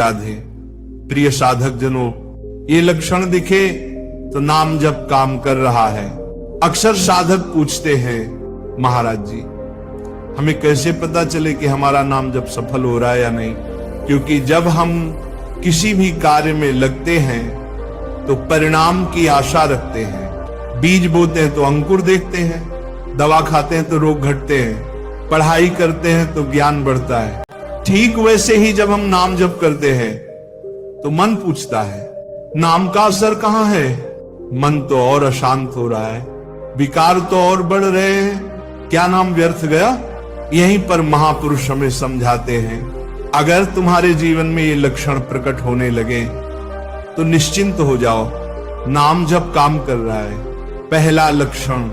राधे। प्रिय साधक जनों, ये लक्षण दिखे तो नाम जप काम कर रहा है। अक्सर साधक पूछते हैं, महाराज जी हमें कैसे पता चले कि हमारा नाम जप सफल हो रहा है या नहीं? क्योंकि जब हम किसी भी कार्य में लगते हैं तो परिणाम की आशा रखते हैं। बीज बोते हैं तो अंकुर देखते हैं, दवा खाते हैं तो रोग घटते हैं, पढ़ाई करते हैं तो ज्ञान बढ़ता है। ठीक वैसे ही जब हम नाम जप करते हैं तो मन पूछता है, नाम का असर कहां है? मन तो और अशांत हो रहा है, विकार तो और बढ़ रहे हैं, क्या नाम व्यर्थ गया? यहीं पर महापुरुष हमें समझाते हैं, अगर तुम्हारे जीवन में ये लक्षण प्रकट होने लगे तो निश्चिंत हो जाओ, नाम जप काम कर रहा है। पहला लक्षण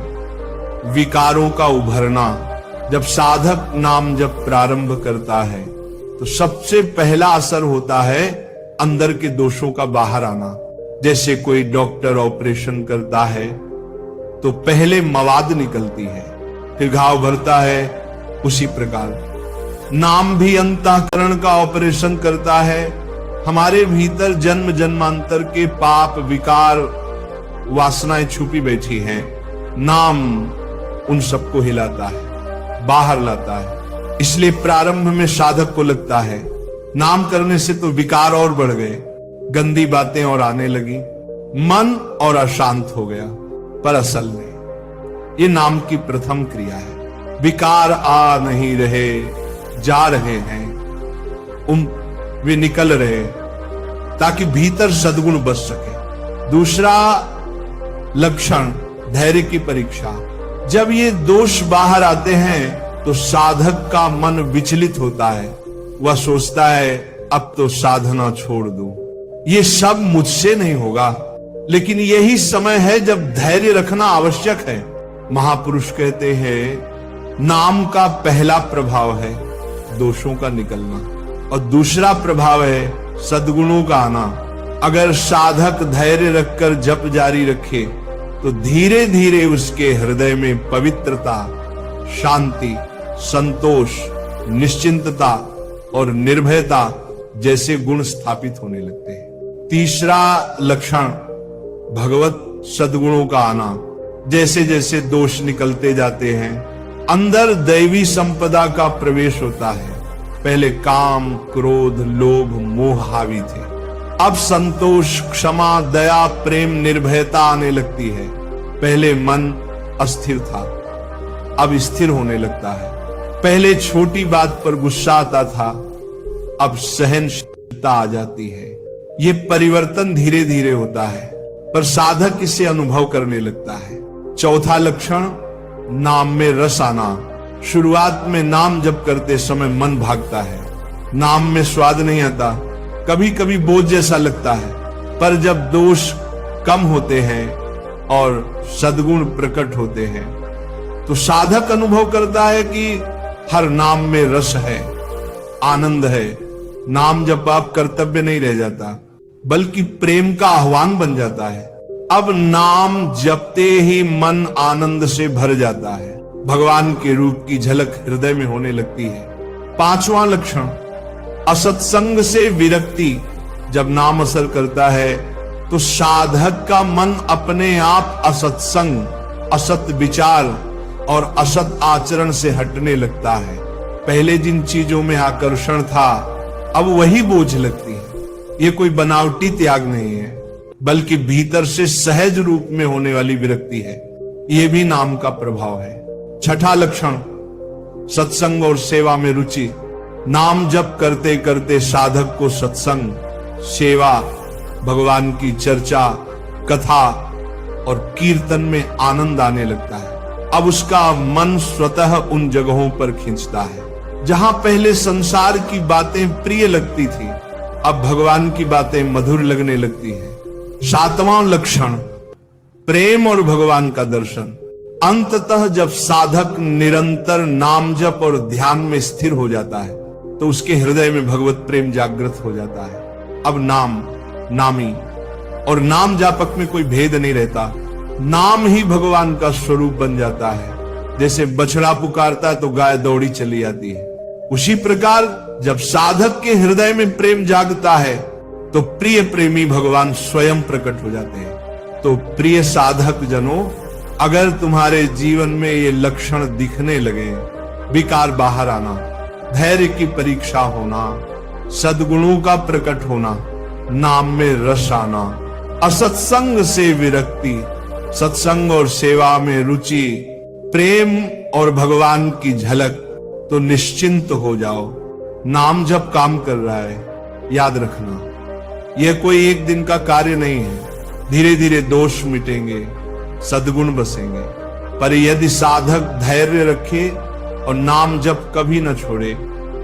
विकारों का उभरना। जब साधक नाम जप प्रारंभ करता है तो सबसे पहला असर होता है अंदर के दोषों का बाहर आना। जैसे कोई डॉक्टर ऑपरेशन करता है तो पहले मवाद निकलती है, फिर घाव भरता है। उसी प्रकार नाम भी अंतःकरण का ऑपरेशन करता है। हमारे भीतर जन्म जन्मांतर के पाप विकार वासनाएं छुपी बैठी हैं, नाम उन सबको हिलाता है, बाहर लाता है। इसलिए प्रारंभ में साधक को लगता है नाम करने से तो विकार और बढ़ गए, गंदी बातें और आने लगी, मन और अशांत हो गया। पर असल में ये नाम की प्रथम क्रिया है। विकार आ नहीं रहे, जा रहे हैं, वे निकल रहे ताकि भीतर सद्गुण बस सके। दूसरा लक्षण धैर्य की परीक्षा। जब ये दोष बाहर आते हैं तो साधक का मन विचलित होता है, वह सोचता है अब तो साधना छोड़ दूं, ये सब मुझसे नहीं होगा। लेकिन यही समय है जब धैर्य रखना आवश्यक है। महापुरुष कहते हैं नाम का पहला प्रभाव है दोषों का निकलना और दूसरा प्रभाव है सद्गुणों का आना। अगर साधक धैर्य रखकर जप जारी रखे तो धीरे धीरे उसके हृदय में पवित्रता, शांति, संतोष, निश्चिंतता और निर्भयता जैसे गुण स्थापित होने लगते हैं। तीसरा लक्षण भगवत सद्गुणों का आना। जैसे जैसे दोष निकलते जाते हैं अंदर दैवी संपदा का प्रवेश होता है। पहले काम, क्रोध, लोभ, मोह हावी थे, अब संतोष, क्षमा, दया, प्रेम, निर्भयता आने लगती है। पहले मन अस्थिर था, अब स्थिर होने लगता है। पहले छोटी बात पर गुस्सा आता था, अब सहनशीलता आ जाती है। ये परिवर्तन धीरे धीरे होता है पर साधक इसे अनुभव करने लगता है। चौथा लक्षण नाम में रस आना। शुरुआत में नाम जप करते समय मन भागता है, नाम में स्वाद नहीं आता, कभी कभी बोझ जैसा लगता है। पर जब दोष कम होते हैं और सद्गुण प्रकट होते हैं तो साधक अनुभव करता है कि हर नाम में रस है, आनंद है। नाम जप आप कर्तव्य नहीं रह जाता बल्कि प्रेम का आह्वान बन जाता है। अब नाम जपते ही मन आनंद से भर जाता है, भगवान के रूप की झलक हृदय में होने लगती है। पांचवा लक्षण असत्संग से विरक्ति। जब नाम असर करता है तो साधक का मन अपने आप असत्संग, असत विचार और असत आचरण से हटने लगता है। पहले जिन चीजों में आकर्षण था अब वही बोझ लगती है। ये कोई बनावटी त्याग नहीं है बल्कि भीतर से सहज रूप में होने वाली विरक्ति है। यह भी नाम का प्रभाव है। छठा लक्षण सत्संग और सेवा में रुचि। नाम जप करते करते साधक को सत्संग, सेवा, भगवान की चर्चा, कथा और कीर्तन में आनंद आने लगता है। अब उसका मन स्वतः उन जगहों पर खींचता है जहां पहले संसार की बातें प्रिय लगती थी, अब भगवान की बातें मधुर लगने लगती है। सातवां लक्षण प्रेम और भगवान का दर्शन। अंततः जब साधक निरंतर नाम जप और ध्यान में स्थिर हो जाता है तो उसके हृदय में भगवत प्रेम जागृत हो जाता है। अब नाम, नामी और नाम जापक में कोई भेद नहीं रहता, नाम ही भगवान का स्वरूप बन जाता है। जैसे बछड़ा पुकारता है तो गाय दौड़ी चली आती है, उसी प्रकार जब साधक के हृदय में प्रेम जागता है तो प्रिय प्रेमी भगवान स्वयं प्रकट हो जाते हैं। तो प्रिय साधक जनों, अगर तुम्हारे जीवन में ये लक्षण दिखने लगे, विकार बाहर आना, धैर्य की परीक्षा होना, सद्गुणों का प्रकट होना, नाम में रस आना, असत्संग से विरक्ति, सत्संग और सेवा में रुचि, प्रेम और भगवान की झलक, तो निश्चिंत हो जाओ। नाम जब काम कर रहा है, याद रखना यह कोई एक दिन का कार्य नहीं है। धीरे धीरे दोष मिटेंगे, सद्गुण बसेंगे। पर यदि साधक धैर्य रखे और नाम जब कभी न छोड़े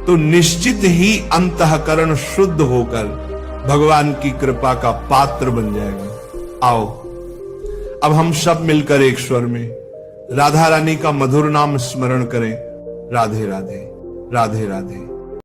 तो निश्चित ही अंतःकरण शुद्ध होकर भगवान की कृपा का पात्र बन जाएगा। आओ अब हम सब मिलकर एक स्वर में राधा रानी का मधुर नाम स्मरण करें। राधे राधे, राधे राधे।